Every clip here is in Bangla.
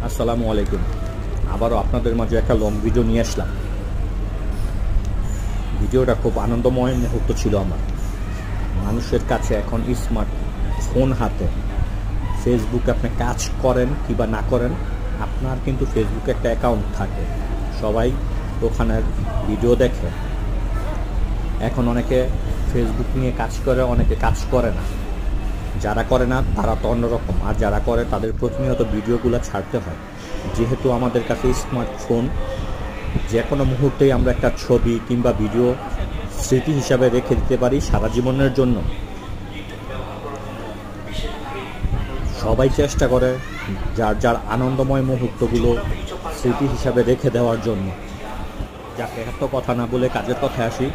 আসসালামু আলাইকুম। আবারও আপনাদের মাঝে একটা লং ভিডিও নিয়ে আসলাম। ভিডিওটা খুব আনন্দময় মুহূর্ত ছিল আমার। মানুষের কাছে এখন স্মার্ট ফোন হাতে, ফেসবুকে আপনি কাজ করেন কিংবা না করেন, আপনার কিন্তু ফেসবুকে একটা অ্যাকাউন্ট থাকে, সবাই ওখানের ভিডিও দেখে। এখন অনেকে ফেসবুক নিয়ে কাজ করে, অনেকে কাজ করে না। যারা করে না তারা তো অন্যরকম, আর যারা করে তাদের প্রতিনিয়ত ভিডিওগুলো ছাড়তে হয়। যেহেতু আমাদের কাছে স্মার্টফোন, যে কোনো মুহূর্তেই আমরা একটা ছবি কিংবা ভিডিও স্মৃতি হিসাবে রেখে দিতে পারি সারা জীবনের জন্য। সবাই চেষ্টা করে যার যার আনন্দময় মুহূর্তগুলো স্মৃতি হিসাবে রেখে দেওয়ার জন্য। যাকে এত কথা না বলে কাজের কথায় আসি।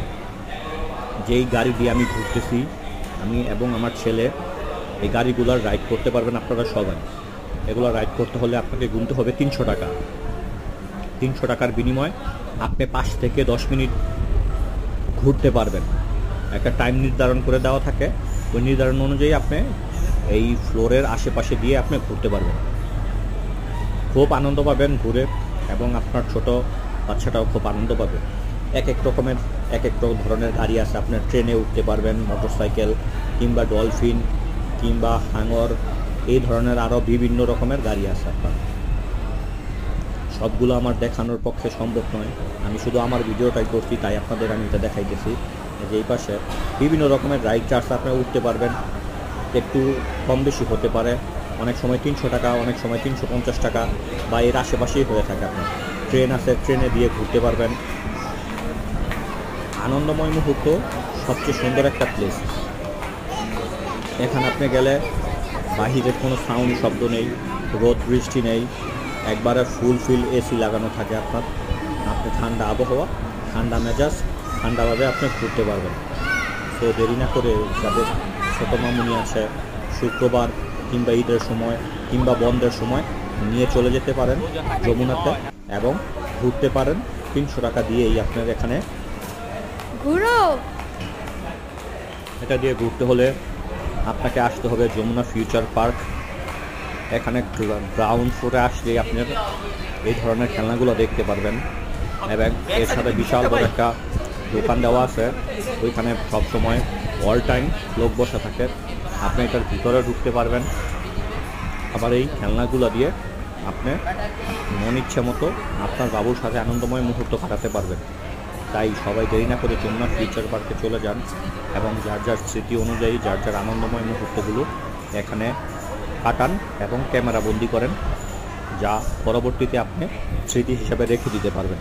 যেই গাড়ি দিয়ে আমি ঘুরতেছি, আমি এবং আমার ছেলে, এই গাড়িগুলোর রাইড করতে পারবেন আপনারা সবাই। এগুলো রাইড করতে হলে আপনাকে গুনতে হবে 300 টাকা। 300 টাকার বিনিময়ে আপনি 5 থেকে 10 মিনিট ঘুরতে পারবেন। একটা টাইম নির্ধারণ করে দেওয়া থাকে, ওই নির্ধারণ অনুযায়ী আপনি এই ফ্লোরের আশেপাশে দিয়ে আপনি ঘুরতে পারবেন। খুব আনন্দ পাবেন ঘুরে, এবং আপনার ছোট বাচ্চাটাও খুব আনন্দ পাবে। এক এক ধরনের গাড়ি আছে। আপনার ট্রেনে উঠতে পারবেন, মোটরসাইকেল কিংবা ডলফিন কিংবা হাঙর, এই ধরনের আরও বিভিন্ন রকমের গাড়ি আছে আপনার। সবগুলো আমার দেখানোর পক্ষে সম্ভব নয়, আমি শুধু আমার ভিডিওটাই করছি, তাই আপনাদের আমি এটা দেখাইতেছি। যে এই পাশে বিভিন্ন রকমের রাইড চার্জ আপনারা উঠতে পারবেন, একটু কম বেশি হতে পারে। অনেক সময় 300 টাকা, অনেক সময় 350 টাকা বা এর আশেপাশেই হয়ে থাকে। আপনার ট্রেন আছে, ট্রেনে দিয়ে ঘুরতে পারবেন। আনন্দময় মুহূর্ত, সবচেয়ে সুন্দর একটা প্লেস। এখানে আপনি গেলে বাহিরের কোনো সাউন্ড শব্দ নেই, রোদ বৃষ্টি নেই, একবারে ফুলফিল এসি লাগানো থাকে আপনার। আপনি ঠান্ডা আবহাওয়া, ঠান্ডা মেজাজ, ঠান্ডাভাবে আপনি ঘুরতে পারবেন। তো দেরি না করে যাদের ছোটো মামুনি আছে, শুক্রবার কিংবা ঈদের সময় কিংবা বন্ধের সময় নিয়ে চলে যেতে পারেন যমুনাতে এবং ঘুরতে পারেন। 300 টাকা দিয়েই আপনার এখানে ঘুরো। এটা দিয়ে ঘুরতে হলে আপনাকে আসতে হবে যমুনা ফিউচার পার্ক। এখানে গ্রাউন্ড ফ্লোরে আসলে আপনার এই ধরনের খেলনাগুলো দেখতে পারবেন, এবং এর সাথে বিশাল বড় একটা দোকান দেওয়া আছে। ওইখানে সবসময় অল টাইম লোক বসা থাকে। আপনি এটার ভিতরে ঢুকতে পারবেন, আবার এই খেলনাগুলো দিয়ে আপনি মন ইচ্ছে মতো আপনার বাবুর সাথে আনন্দময় মুহূর্ত কাটাতে পারবেন। তাই সবাই দেরি না করে যমুনা ফিউচার পার্কে চলে যান এবং যার যার স্মৃতি অনুযায়ী যার যার আনন্দময় মুহূর্তগুলো এখানে কাটান এবং ক্যামেরা বন্দি করেন, যা পরবর্তীতে আপনি স্মৃতি হিসাবে রেখে দিতে পারবেন।